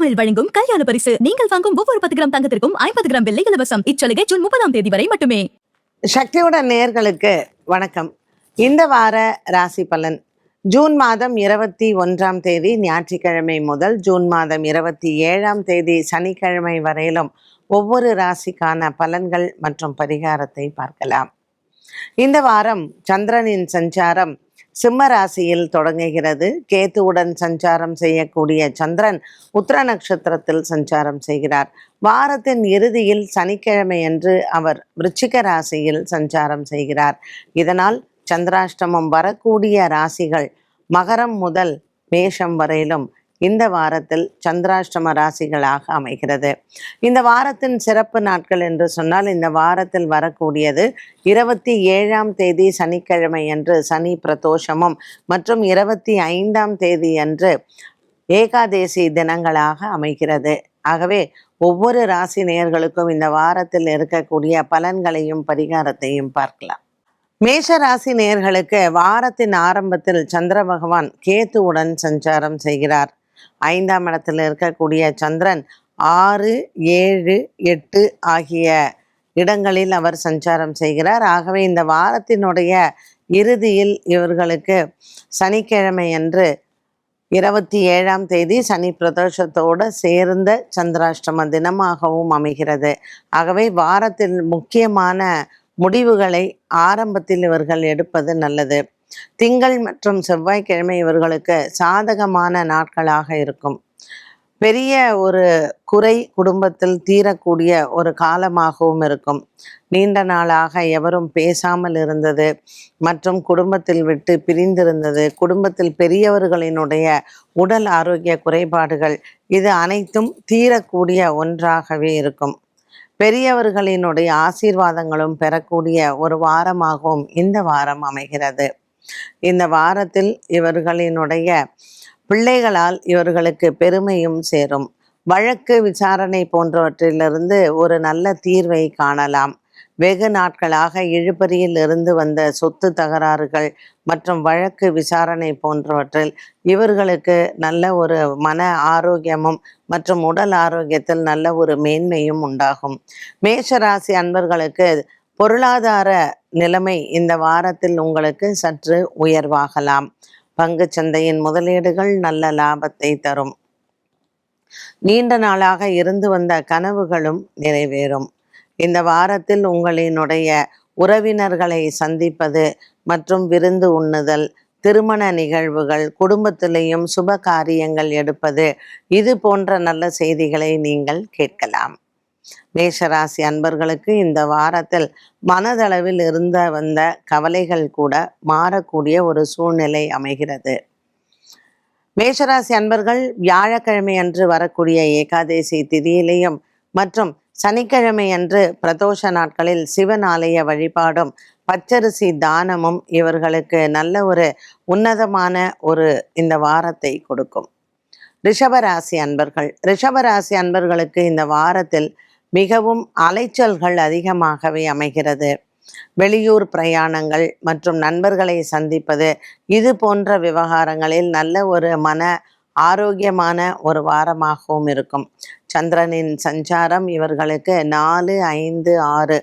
பிட்டாமில் வழங்கும் கல்யாண பரிசு. நீங்கள் வாங்கும் ஒவ்வொரு 10 கிராம் தங்கத்திற்கும் 50 கிராம் வெள்ளி இலவசம். இச்சலுகை ஜூன் 30ஆம் தேதி வரை மட்டுமே. சக்தியுடன் நேயர்களுக்கு வணக்கம். இந்த வார ராசி பலன் ஜூன் மாதம் 21ஆம் தேதி ஞாயிற்றுக்கிழமை முதல் ஜூன் மாதம் 27ஆம் தேதி சனிக்கிழமை வரையிலும் ஒவ்வொரு ராசிக்கான பலன்கள் மற்றும் பரிகாரத்தை பார்க்கலாம். இந்த வாரம் சந்திரனின் சஞ்சாரம் சிம்ம ராசியில் தொடங்குகிறது. கேத்துவுடன் சஞ்சாரம் செய்யக்கூடிய சந்திரன் உத்திர நட்சத்திரத்தில் சஞ்சாரம் செய்கிறார். வாரத்தின் இறுதியில் சனிக்கிழமை அன்று அவர் விருச்சிக ராசியில் சஞ்சாரம் செய்கிறார். இதனால் சந்திராஷ்டமம் வரக்கூடிய ராசிகள் மகரம் முதல் மேஷம் வரையிலும் இந்த வாரத்தில் சந்திராஷ்டம ராசிகளாக அமைகிறது. இந்த வாரத்தின் சிறப்பு நாட்கள் என்று சொன்னால் இந்த வாரத்தில் வரக்கூடியது 27ஆம் தேதி சனிக்கிழமை அன்று சனி பிரதோஷமும் மற்றும் 25ஆம் தேதி அன்று ஏகாதேசி தினங்களாக அமைகிறது. ஆகவே ஒவ்வொரு ராசி நேயர்களுக்கும் இந்த வாரத்தில் இருக்கக்கூடிய பலன்களையும் பரிகாரத்தையும் பார்க்கலாம். மேஷ ராசி நேயர்களுக்கு வாரத்தின் ஆரம்பத்தில் சந்திர பகவான் கேத்துவுடன் சஞ்சாரம் செய்கிறார். 5ஆம் இடத்தில் இருக்கக்கூடிய சந்திரன் 6, 7, 8 ஆகிய இடங்களில் அவர் சஞ்சாரம் செய்கிறார். ஆகவே இந்த வாரத்தினுடைய இறுதியில் இவர்களுக்கு சனிக்கிழமை அன்று 27ஆம் தேதி சனி பிரதோஷத்தோடு சேர்ந்த சந்திராஷ்டம தினமாகவும் அமைகிறது. ஆகவே வாரத்தில் முக்கியமான முடிவுகளை ஆரம்பத்தில் இவர்கள் எடுப்பது நல்லது. திங்கள் மற்றும் செவ்வாய்க்கிழமை இவர்களுக்கு சாதகமான நாட்களாக இருக்கும். பெரிய ஒரு குறை குடும்பத்தில் தீரக்கூடிய ஒரு காலமாகவும் இருக்கும். நீண்ட நாளாக எவரும் பேசாமல் இருந்தது மற்றும் குடும்பத்தில் விட்டு பிரிந்திருந்தது, குடும்பத்தில் பெரியவர்களினுடைய உடல் ஆரோக்கிய குறைபாடுகள், இது அனைத்தும் தீரக்கூடிய ஒன்றாகவே இருக்கும். பெரியவர்களினுடைய ஆசீர்வாதங்களும் பெறக்கூடிய ஒரு வாரமாகவும் இந்த வாரம் அமைகிறது. இந்த வாரத்தில் இவர்களினுடைய பிள்ளைகளால் இவர்களுக்கு பெருமையும் சேரும். வழக்கு விசாரணை போன்றவற்றிலிருந்து ஒரு நல்ல தீர்வை காணலாம். வெகு நாட்களாக இழுபறியில் இருந்து வந்த சொத்து தகராறுகள் மற்றும் வழக்கு விசாரணை போன்றவற்றில் இவர்களுக்கு நல்ல ஒரு மன ஆரோக்கியமும் மற்றும் உடல் ஆரோக்கியத்தில் நல்ல ஒரு மேன்மையும் உண்டாகும். மேஷராசி அன்பர்களுக்கு பொருளாதார நிலைமை இந்த வாரத்தில் உங்களுக்கு சற்று உயர்வாகலாம். பங்கு சந்தையின் முதலீடுகள் நல்ல லாபத்தை தரும். நீண்ட நாளாக இருந்து வந்த கனவுகளும் நிறைவேறும். இந்த வாரத்தில் உங்களினுடைய உறவினர்களை சந்திப்பது மற்றும் விருந்து உண்ணுதல், திருமண நிகழ்வுகள், குடும்பத்திலேயும் சுப காரியங்கள் எடுப்பது, இது போன்ற நல்ல செய்திகளை நீங்கள் கேட்கலாம். மேஷராசி அன்பர்களுக்கு இந்த வாரத்தில் மனதளவில் வந்த கவலைகள் கூட மாறக்கூடிய ஒரு சூழ்நிலை அமைகிறது. மேஷராசி அன்பர்கள் வியாழக்கிழமை அன்று வரக்கூடிய ஏகாதேசி திதியிலையும் மற்றும் சனிக்கிழமை அன்று பிரதோஷ நாட்களில் சிவன் ஆலய வழிபாடும் பச்சரிசி தானமும் இவர்களுக்கு நல்ல ஒரு உன்னதமான ஒரு இந்த வாரத்தை கொடுக்கும். ரிஷபராசி அன்பர்களுக்கு இந்த வாரத்தில் மிகவும் அலைச்சல்கள் அதிகமாகவே அமைகிறது. வெளியூர் பிரயாணங்கள் மற்றும் நண்பர்களை சந்திப்பது, இது போன்ற விவகாரங்களில் நல்ல ஒரு மன ஆரோக்கியமான ஒரு வாரமாகவும் இருக்கும். சந்திரனின் சஞ்சாரம் இவர்களுக்கு 4, 5, 6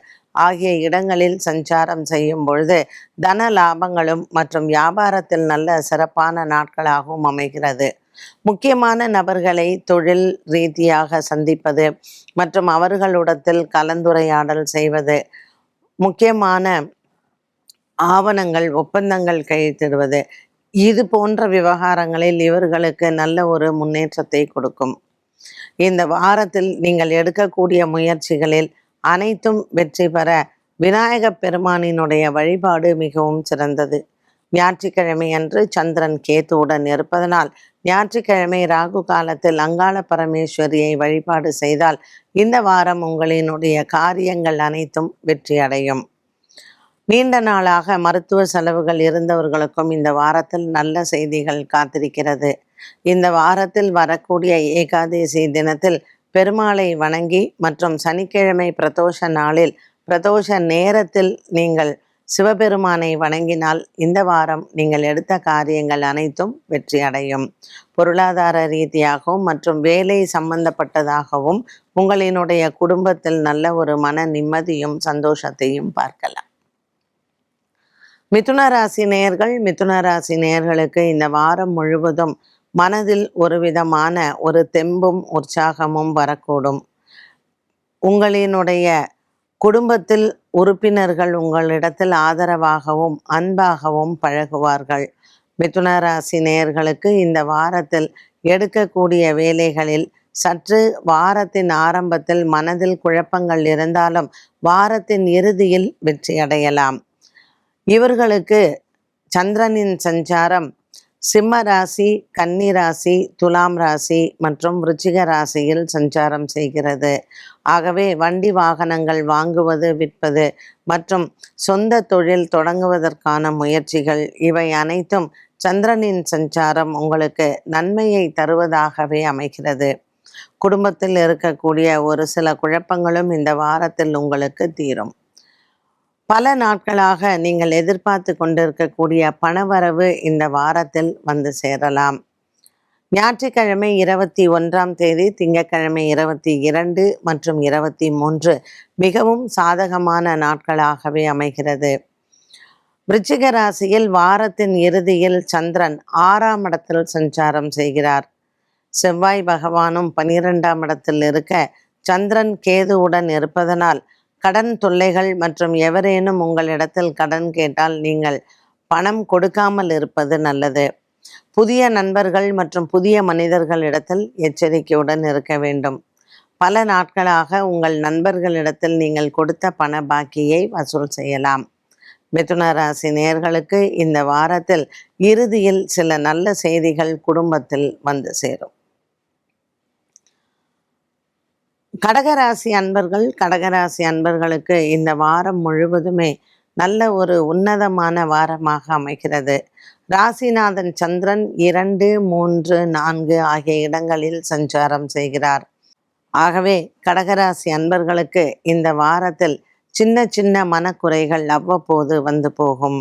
ஆகிய இடங்களில் சஞ்சாரம் செய்யும் பொழுது தன லாபங்களும் மற்றும் வியாபாரத்தில் நல்ல சிறப்பான நாட்களாகவும் அமைகிறது. முக்கியமான நபர்களை தொழில் ரீதியாக சந்திப்பது மற்றும் அவர்களுடத்தில் கலந்துரையாடல் செய்வது, முக்கியமான ஆவணங்கள் ஒப்பந்தங்கள் கையெழுத்திடுவது, இது போன்ற விவகாரங்களில் இவர்களுக்கு நல்ல ஒரு முன்னேற்றத்தை கொடுக்கும். இந்த வாரத்தில் நீங்கள் எடுக்கக்கூடிய முயற்சிகளில் அனைத்தும் வெற்றி பெற விநாயகப் பெருமானினுடைய வழிபாடு மிகவும் சிறந்தது. ஞாயிற்றுக்கிழமை அன்று சந்திரன் கேத்துவுடன் இருப்பதனால் ஞாயிற்றுக்கிழமை ராகு காலத்தில் அங்காள பரமேஸ்வரியை வழிபாடு செய்தால் இந்த வாரம் உங்களினுடைய காரியங்கள் அனைத்தும் வெற்றி அடையும். நீண்ட நாளாக மருத்துவ செலவுகள் இருந்தவர்களுக்கும் இந்த வாரத்தில் நல்ல செய்திகள் காத்திருக்கிறது. இந்த வாரத்தில் வரக்கூடிய ஏகாதேசி தினத்தில் பெருமாளை வணங்கி மற்றும் சனிக்கிழமை பிரதோஷ நாளில் பிரதோஷ நேரத்தில் நீங்கள் சிவபெருமானை வணங்கினால் இந்த வாரம் நீங்கள் எடுத்த காரியங்கள் அனைத்தும் வெற்றி அடையும். பொருளாதார ரீதியாகவும் மற்றும் வேலை சம்பந்தப்பட்டதாகவும் உங்களினுடைய குடும்பத்தில் நல்ல ஒரு மன நிம்மதியும் சந்தோஷத்தையும் பார்க்கலாம். மிதுன ராசி நேயர்களுக்கு இந்த வாரம் முழுவதும் மனதில் ஒரு விதமான ஒரு தெம்பும் உற்சாகமும் வரக்கூடும். உங்களினுடைய குடும்பத்தில் உறுப்பினர்கள் உங்களிடத்தில் ஆதரவாகவும் அன்பாகவும் பழகுவார்கள். மிதுன ராசி நேயர்களுக்கு இந்த வாரத்தில் எடுக்கக்கூடிய வேலைகளில் சற்று வாரத்தின் ஆரம்பத்தில் மனதில் குழப்பங்கள் இருந்தாலும் வாரத்தின் இறுதியில் வெற்றி அடையலாம். இவர்களுக்கு சந்திரனின் சஞ்சாரம் சிம்ம ராசி, கன்னி ராசி, துலாம் ராசி மற்றும் விருச்சிக ராசியில் சஞ்சாரம் செய்கிறது. ஆகவே வண்டி வாகனங்கள் வாங்குவது, விற்பது மற்றும் சொந்த தொழில் தொடங்குவதற்கான முயற்சிகள் இவை அனைத்தும் சந்திரனின் சஞ்சாரம் உங்களுக்கு நன்மையை தருவதாகவே அமைகிறது. குடும்பத்தில் இருக்கக்கூடிய ஒரு சில குழப்பங்களும் இந்த வாரத்தில் உங்களுக்கு தீரும். பல நாட்களாக நீங்கள் எதிர்பார்த்து கொண்டிருக்கக்கூடிய பணவரவு இந்த வாரத்தில் வந்து சேரலாம். ஞாயிற்றுக்கிழமை 21ஆம் தேதி, திங்கட்கிழமை 22 மற்றும் 23 மிகவும் சாதகமான நாட்களாகவே அமைகிறது. விருச்சிக ராசியில் வாரத்தின் இறுதியில் சந்திரன் 6ஆம் இடத்தில் சஞ்சாரம் செய்கிறார். செவ்வாய் பகவானும் 12ஆம் இடத்தில் இருக்க சந்திரன் கேதுவுடன் இருப்பதனால் கடன் தொல்லைகள் மற்றும் எவரேனும் உங்களிடத்தில் கடன் கேட்டால் நீங்கள் பணம் கொடுக்காமல் இருப்பது நல்லது. புதிய நண்பர்கள் மற்றும் புதிய மனிதர்களிடத்தில் எச்சரிக்கையுடன் இருக்க வேண்டும். பல நாட்களாக உங்கள் நண்பர்களிடத்தில் நீங்கள் கொடுத்த பண பாக்கியை வசூல் செய்யலாம். மிதுன ராசி நேயர்களுக்கு இந்த வாரத்தில் இறுதியில் சில நல்ல செய்திகள் குடும்பத்தில் வந்து சேரும். கடகராசி அன்பர்களுக்கு இந்த வாரம் முழுவதுமே நல்ல ஒரு உன்னதமான வாரமாக அமைகிறது. ராசிநாதன் சந்திரன் 2, 3, 4 ஆகிய இடங்களில் சஞ்சாரம் செய்கிறார். ஆகவே கடகராசி அன்பர்களுக்கு இந்த வாரத்தில் சின்ன சின்ன மனக்குறைகள் அவ்வப்போது வந்து போகும்.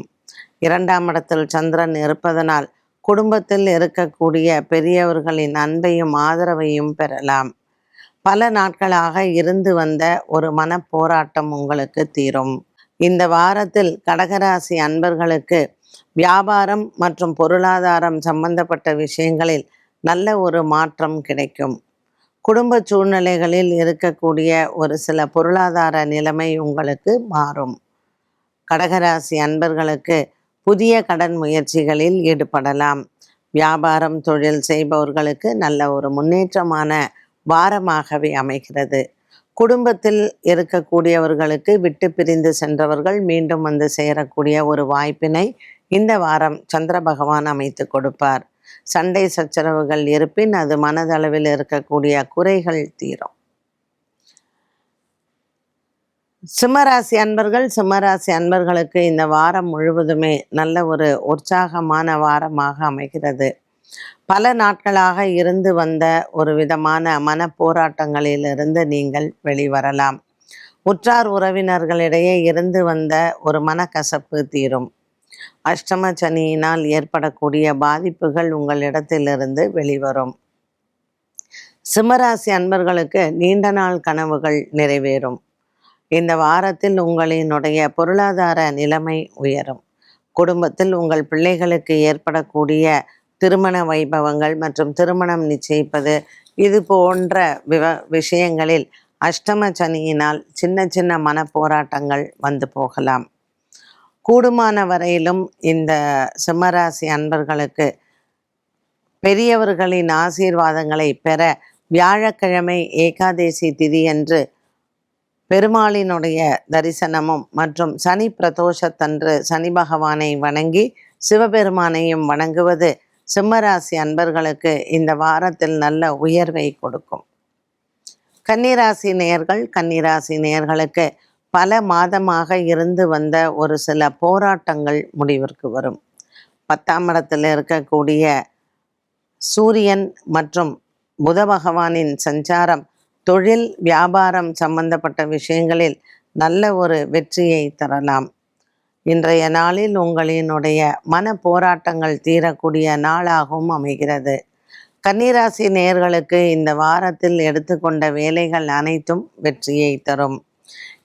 2ஆம் இடத்தில் சந்திரன் இருப்பதனால் குடும்பத்தில் இருக்கக்கூடிய பெரியவர்களின் அன்பையும் ஆதரவையும் பெறலாம். பல நாட்களாக இருந்து வந்த ஒரு மனப்போராட்டம் உங்களுக்கு தீரும். இந்த வாரத்தில் கடகராசி அன்பர்களுக்கு வியாபாரம் மற்றும் பொருளாதாரம் சம்பந்தப்பட்ட விஷயங்களில் நல்ல ஒரு மாற்றம் கிடைக்கும். குடும்ப சூழ்நிலைகளில் இருக்கக்கூடிய ஒரு சில பொருளாதார நிலைமை உங்களுக்கு மாறும். கடகராசி அன்பர்களுக்கு புதிய கடன் முயற்சிகளில் ஈடுபடலாம். வியாபாரம் தொழில் செய்பவர்களுக்கு நல்ல ஒரு முன்னேற்றமான வாரமாகவே அமைகிறது. குடும்பத்தில் இருக்கக்கூடியவர்களுக்கு விட்டு பிரிந்து சென்றவர்கள் மீண்டும் வந்து சேரக்கூடிய ஒரு வாய்ப்பினை இந்த வாரம் சந்திர பகவான் அமைத்து கொடுப்பார். சண்டை சச்சரவுகள் இருப்பின் அது மனதளவில் இருக்கக்கூடிய குறைகள் தீரும். சிம்மராசி அன்பர்களுக்கு இந்த வாரம் முழுவதுமே நல்ல ஒரு உற்சாகமான வாரமாக அமைகிறது. பல நாட்களாக இருந்து வந்த ஒரு விதமான மன போராட்டங்களிலிருந்து நீங்கள் வெளிவரலாம். உற்றார் உறவினர்களிடையே இருந்து வந்த ஒரு மனக்கசப்பு தீரும். அஷ்டம சனியினால் ஏற்படக்கூடிய பாதிப்புகள் உங்களிடத்திலிருந்து வெளிவரும். சிம்மராசி அன்பர்களுக்கு நீண்ட நாள் கனவுகள் நிறைவேறும். இந்த வாரத்தில் உங்களினுடைய பொருளாதார நிலைமை உயரும். குடும்பத்தில் உங்கள் பிள்ளைகளுக்கு ஏற்படக்கூடிய திருமண வைபவங்கள் மற்றும் திருமணம் நிச்சயிப்பது இது போன்ற விஷயங்களில் அஷ்டம சனியினால் சின்ன சின்ன மன போராட்டங்கள் வந்து போகலாம். கூடுமான வரையிலும் இந்த சிம்மராசி அன்பர்களுக்கு பெரியவர்களின் ஆசீர்வாதங்களை பெற வியாழக்கிழமை ஏகாதேசி திதியன்று பெருமாளினுடைய தரிசனமும் மற்றும் சனி பிரதோஷத்தன்று சனி பகவானை வணங்கி சிவபெருமானையும் வணங்குவது சிம்மராசி அன்பர்களுக்கு இந்த வாரத்தில் நல்ல உயர்வை கொடுக்கும். கன்னிராசி நேயர்களுக்கு பல மாதமாக இருந்து வந்த ஒரு சில போராட்டங்கள் முடிவிற்கு வரும். 10ஆம் இடத்தில் இருக்கக்கூடிய சூரியன் மற்றும் புத பகவானின் சஞ்சாரம் தொழில் வியாபாரம் சம்பந்தப்பட்ட விஷயங்களில் நல்ல ஒரு வெற்றியை தரலாம். இன்றைய நாளில் உங்களினுடைய மன போராட்டங்கள் தீரக்கூடிய நாளாகவும் அமைகிறது. கன்னிராசி நேயர்களுக்கு இந்த வாரத்தில் எடுத்துக்கொண்ட வேலைகள் அனைத்தும் வெற்றியை தரும்.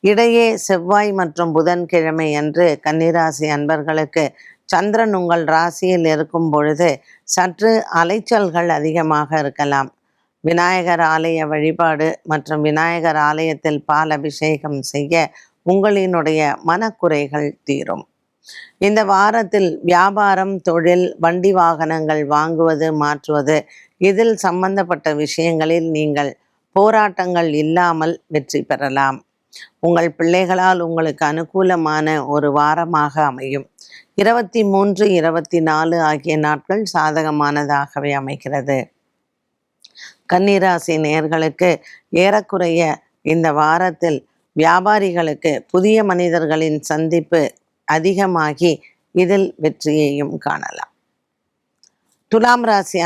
இடையே செவ்வாய் மற்றும் புதன்கிழமை அன்று கன்னிராசி அன்பர்களுக்கு சந்திரன் உங்கள் ராசியில் இருக்கும் பொழுது சற்று அலைச்சல்கள் அதிகமாக இருக்கலாம். விநாயகர் ஆலய வழிபாடு மற்றும் விநாயகர் ஆலயத்தில் பால் அபிஷேகம் செய்ய உங்களினுடைய மனக்குறைகள் தீரும். இந்த வாரத்தில் வியாபாரம், தொழில், வண்டி வாகனங்கள் வாங்குவது, மாற்றுவது, இதில் சம்பந்தப்பட்ட விஷயங்களில் நீங்கள் போராட்டங்கள் இல்லாமல் வெற்றி பெறலாம். உங்கள் பிள்ளைகளால் உங்களுக்கு அனுகூலமான ஒரு வாரமாக அமையும். 23, 24 ஆகிய நாட்கள் சாதகமானதாகவே அமைகிறது. கன்னிராசி நேயர்களுக்கு ஏறக்குறைய இந்த வாரத்தில் வியாபாரிகளுக்கு புதிய மனிதர்களின் சந்திப்பு அதிகமாகி இதில் வெற்றியையும் காணலாம். துலாம் ராசி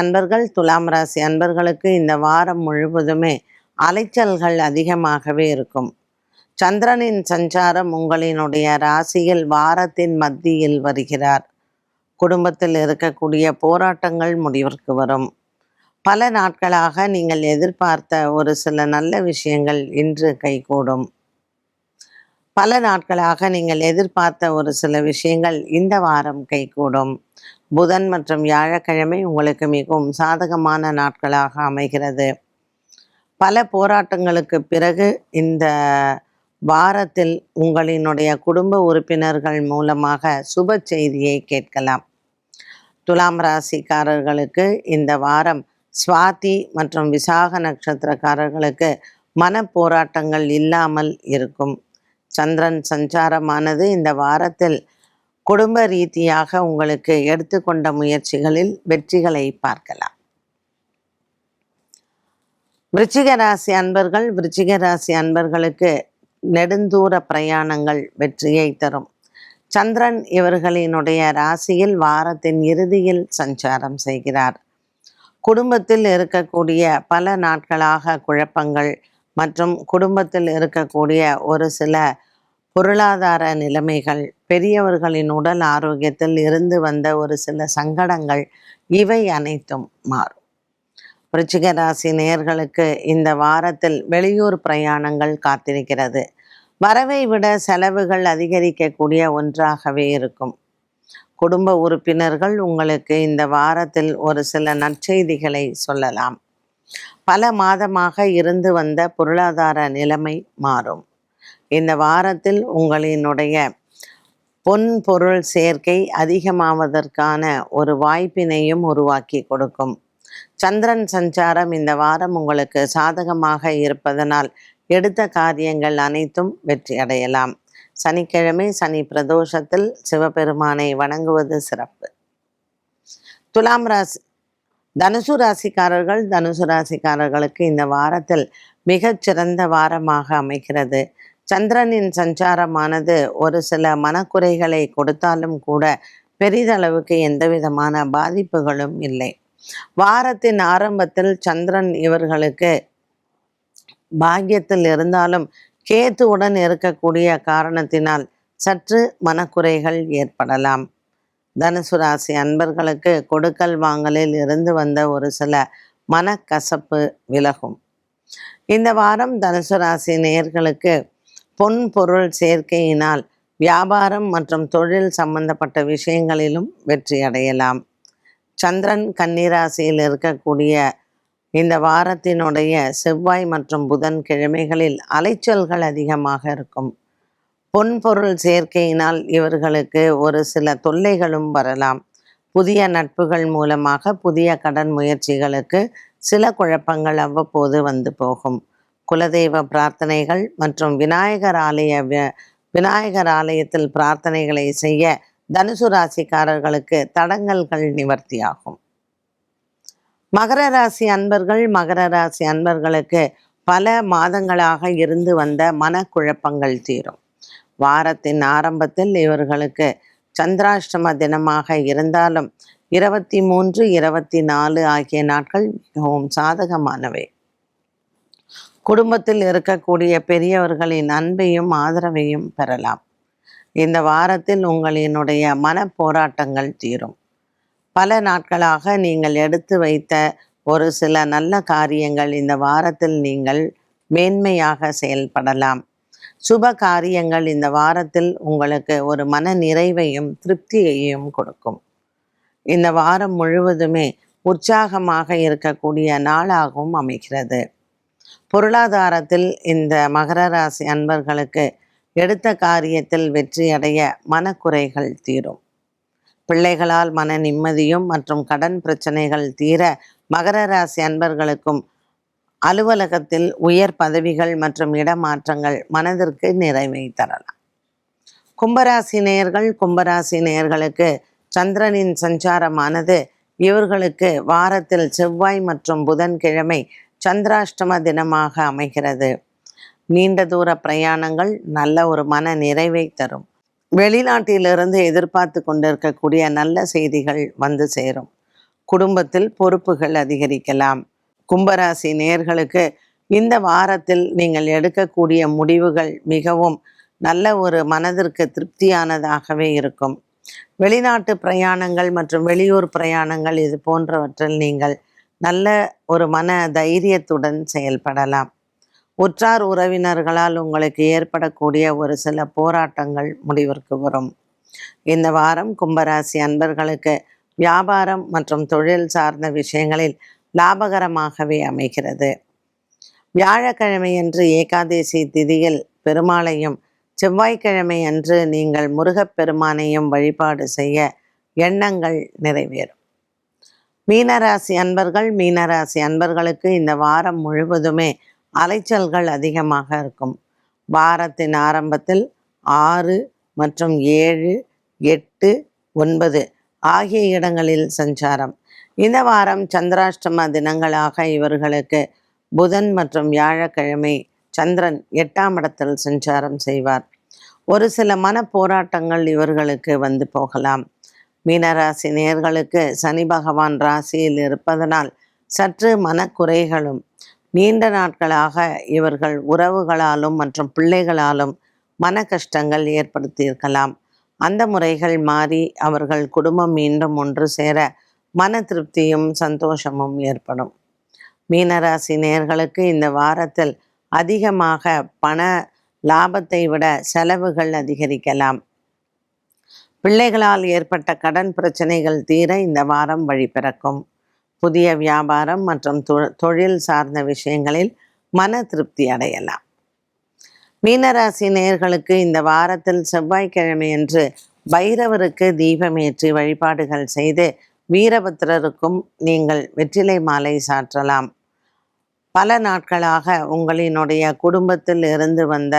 அன்பர்களுக்கு இந்த வாரம் முழுவதுமே அலைச்சல்கள் அதிகமாகவே இருக்கும். சந்திரனின் சஞ்சாரம் உங்களினுடைய ராசியில் வாரத்தின் மத்தியில் வருகிறார். குடும்பத்தில் இருக்கக்கூடிய போராட்டங்கள் முடிவிற்கு வரும். பல நாட்களாக நீங்கள் எதிர்பார்த்த ஒரு சில நல்ல விஷயங்கள் இன்று கைகூடும். இந்த வாரம் கைகூடும். புதன் மற்றும் வியாழக்கிழமை உங்களுக்கு மிகவும் சாதகமான நாட்களாக அமைகிறது. பல போராட்டங்களுக்கு பிறகு இந்த வாரத்தில் உங்களினுடைய குடும்ப உறுப்பினர்கள் மூலமாக சுப செய்தியை கேட்கலாம். துலாம் ராசிக்காரர்களுக்கு இந்த வாரம் சுவாதி மற்றும் விசாக நட்சத்திரக்காரர்களுக்கு மன போராட்டங்கள் இல்லாமல் இருக்கும். சந்திரன் சஞ்சாரமானது இந்த வாரத்தில் குடும்ப ரீதியாக உங்களுக்கு எடுத்துக்கொண்ட முயற்சிகளில் வெற்றிகளை பார்க்கலாம். விருச்சிக ராசி அன்பர்களுக்கு நெடுந்தூர பிரயாணங்கள் வெற்றியை தரும். சந்திரன் இவர்களினுடைய ராசியில் வாரத்தின் இறுதியில் சஞ்சாரம் செய்கிறார். குடும்பத்தில் இருக்கக்கூடிய பல நாட்களாக குழப்பங்கள் மற்றும் குடும்பத்தில் இருக்கக்கூடிய ஒரு சில பொருளாதார நிலைமைகள், பெரியவர்களின் உடல் ஆரோக்கியத்தில் இருந்து வந்த ஒரு சில சங்கடங்கள், இவை அனைத்தும் மாறும். விருச்சிக ராசி நேயர்களுக்கு இந்த வாரத்தில் வெளியூர் பிரயாணங்கள் காத்திருக்கிறது. வரவை விட செலவுகள் அதிகரிக்கக்கூடிய ஒன்றாகவே இருக்கும். குடும்ப உறுப்பினர்கள் உங்களுக்கு இந்த வாரத்தில் ஒரு சில நற்செய்திகளை சொல்லலாம். பல மாதமாக இருந்து வந்த பொருளாதார நிலைமை மாறும். இந்த வாரத்தில் உங்களினுடைய பொன் பொருள் சேர்க்கை அதிகமாவதற்கான ஒரு வாய்ப்பினையும் உருவாக்கி கொடுக்கும். சந்திரன் சஞ்சாரம் இந்த வாரம் உங்களுக்கு சாதகமாக இருப்பதனால் எடுத்த காரியங்கள் அனைத்தும் வெற்றி அடையலாம். சனிக்கிழமை சனி பிரதோஷத்தில் சிவபெருமானை வணங்குவது சிறப்பு. தனுசு ராசிக்காரர்களுக்கு இந்த வாரத்தில் மிகச்சிறந்த வாரமாக அமைகிறது. சந்திரனின் சஞ்சாரமானது ஒரு சில மனக்குறைகளை கொடுத்தாலும் கூட பெரிதளவுக்கு எந்த விதமான பாதிப்புகளும் இல்லை. வாரத்தின் ஆரம்பத்தில் சந்திரன் இவர்களுக்கு பாக்கியத்தில் இருந்தாலும் கேத்துவுடன் இருக்கக்கூடிய காரணத்தினால் சற்று மனக்குறைகள் ஏற்படலாம். தனுசு ராசி அன்பர்களுக்கு கொடுக்கல் வாங்கலில் இருந்து வந்த ஒரு சில மனக்கசப்பு விலகும். இந்த வாரம் தனுசு ராசி நேயர்களுக்கு பொன் பொருள் சேர்க்கையினால் வியாபாரம் மற்றும் தொழில் சம்பந்தப்பட்ட விஷயங்களிலும் வெற்றி அடையலாம். சந்திரன் கன்னிராசியில் இருக்கக்கூடிய இந்த வாரத்தினுடைய செவ்வாய் மற்றும் புதன் கிழமைகளில் அலைச்சல்கள் அதிகமாக இருக்கும். பொன் பொருள் சேர்க்கையினால் இவர்களுக்கு ஒரு சில தொல்லைகளும் வரலாம். புதிய நட்புகள் மூலமாக புதிய கடன் முயற்சிகளுக்கு சில குழப்பங்கள் அவ்வப்போது வந்து போகும். குலதெய்வ பிரார்த்தனைகள் மற்றும் விநாயகர் ஆலயத்தில் பிரார்த்தனைகளை செய்ய தனுசு ராசிக்காரர்களுக்கு தடங்கல்கள் நிவர்த்தியாகும். மகர ராசி அன்பர்களுக்கு பல மாதங்களாக இருந்து வந்த மனக்குழப்பங்கள் தீரும். வாரத்தின் ஆரம்பத்தில் இவர்களுக்கு சந்திராஷ்டம தினமாக இருந்தாலும் 23, 24 ஆகிய நாட்கள் மிகவும் சாதகமானவை. குடும்பத்தில் இருக்கக்கூடிய பெரியவர்களின் அன்பையும் ஆதரவையும் பெறலாம். இந்த வாரத்தில் உங்களினுடைய மன போராட்டங்கள் தீரும். பல நாட்களாக நீங்கள் எடுத்து வைத்த ஒரு சில நல்ல காரியங்கள் இந்த வாரத்தில் நீங்கள் மேன்மையாக செயல்படலாம். சுப காரியங்கள் இந்த வாரத்தில் உங்களுக்கு ஒரு மன நிறைவையும் திருப்தியையும் கொடுக்கும். இந்த வாரம் முழுவதுமே உற்சாகமாக இருக்கக்கூடிய நாளாகவும் அமைகிறது. பொருளாதாரத்தில் இந்த மகர ராசி அன்பர்களுக்கு எடுத்த காரியத்தில் வெற்றியடைய மனக்குறைகள் தீரும். பிள்ளைகளால் மன நிம்மதியும் மற்றும் கடன் பிரச்சனைகள் தீர மகர ராசி அன்பர்களுக்கும் அலுவலகத்தில் உயர் பதவிகள் மற்றும் இடமாற்றங்கள் மனதிற்கு நிறைவை தரலாம். கும்பராசி நேயர்களுக்கு சந்திரனின் சஞ்சாரமானது இவர்களுக்கு வாரத்தில் செவ்வாய் மற்றும் புதன்கிழமை சந்திராஷ்டம தினமாக அமைகிறது. நீண்ட தூர பிரயாணங்கள் நல்ல ஒரு மன நிறைவை தரும். வெளிநாட்டிலிருந்து எதிர்பார்த்து கொண்டிருக்கக்கூடிய நல்ல செய்திகள் வந்து சேரும். குடும்பத்தில் பொறுப்புகள் அதிகரிக்கலாம். கும்பராசி நேயர்களுக்கு இந்த வாரத்தில் நீங்கள் எடுக்கக்கூடிய முடிவுகள் மிகவும் நல்ல ஒரு மனதிற்கு திருப்தியானதாகவே இருக்கும். வெளிநாட்டு பிரயாணங்கள் மற்றும் வெளியூர் பிரயாணங்கள் இது போன்றவற்றில் நீங்கள் நல்ல ஒரு மன தைரியத்துடன் செயல்படலாம். உற்றார் உறவினர்களால் உங்களுக்கு ஏற்படக்கூடிய ஒரு சில போராட்டங்கள் முடிவிற்கு வரும். இந்த வாரம் கும்பராசி அன்பர்களுக்கு வியாபாரம் மற்றும் தொழில் சார்ந்த விஷயங்களில் லாபகரமாகவே அமைகிறது. வியாழக்கிழமையன்று ஏகாதேசி திதியில் பெருமாளையும் செவ்வாய்க்கிழமை அன்று நீங்கள் முருகப்பெருமானையும் வழிபாடு செய்ய எண்ணங்கள் நிறைவேறும். மீனராசி அன்பர்களுக்கு இந்த வாரம் முழுவதுமே அலைச்சல்கள் அதிகமாக இருக்கும். வாரத்தின் ஆரம்பத்தில் 6 மற்றும் 7, 8, 9 ஆகிய இடங்களில் சஞ்சாரம். இந்த வாரம் சந்திராஷ்டம தினங்களாக இவர்களுக்கு புதன் மற்றும் வியாழக்கிழமை சந்திரன் 8ஆம் இடத்தில் சஞ்சாரம் செய்வார். ஒரு சில மன போராட்டங்கள் இவர்களுக்கு வந்து போகலாம். மீனராசி நேயர்களுக்கு சனி பகவான் ராசியில் இருப்பதனால் சற்று மனக்குறைகளும், நீண்ட நாட்களாக இவர்கள் உறவுகளாலும் மற்றும் பிள்ளைகளாலும் மன கஷ்டங்கள் ஏற்படுத்தியிருக்கலாம். அந்த முறைகள் மாறி அவர்கள் குடும்பம் மீண்டும் ஒன்று சேர மன திருப்தியும் சந்தோஷமும் ஏற்படும். மீனராசி நேயர்களுக்கு இந்த வாரத்தில் அதிகமாக பண லாபத்தை விட செலவுகள் அதிகரிக்கலாம். பிள்ளைகளால் ஏற்பட்ட கடன் பிரச்சனைகள் தீர இந்த வாரம் வழிபிறக்கும். புதிய வியாபாரம் மற்றும் தொழில் சார்ந்த விஷயங்களில் மன திருப்தி அடையலாம். மீனராசி நேயர்களுக்கு இந்த வாரத்தில் செவ்வாய்க்கிழமையன்று பைரவருக்கு தீபமேற்றி வழிபாடுகள் செய்து வீரபத்திரருக்கும் நீங்கள் வெற்றிலை மாலை சாற்றலாம். பல நாட்களாக உங்களினுடைய குடும்பத்தில் இருந்து வந்த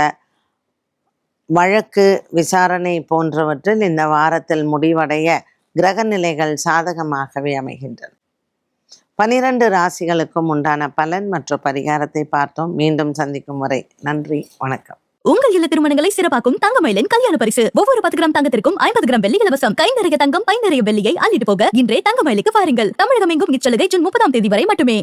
வழக்கு விசாரணை போன்றவற்றில் இந்த வாரத்தில் முடிவடைய கிரக நிலைகள் சாதகமாகவே அமைகின்றன. 12 ராசிகளுக்கும் உண்டான பலன் மற்றும் பரிகாரத்தை பார்த்தோம். மீண்டும் சந்திக்கும் வரை நன்றி, வணக்கம். உங்கள் இல்ல திருமணங்களை சிறப்பாக்கும் தங்கமயிலின் கல்யாண பரிசு. ஒவ்வொரு 10 கிராம் தங்கத்திற்கும் 50 கிராம் வெள்ளி இலவசம். கை நிறைய தங்கம், பை நிறைய வெள்ளியை அள்ளிட்டு போக இன்றே தங்கமயிலுக்கு வாருங்கள். தமிழகம் எங்கும் இச்சலுகை ஜூன் 30ஆம் தேதி வரை மட்டுமே.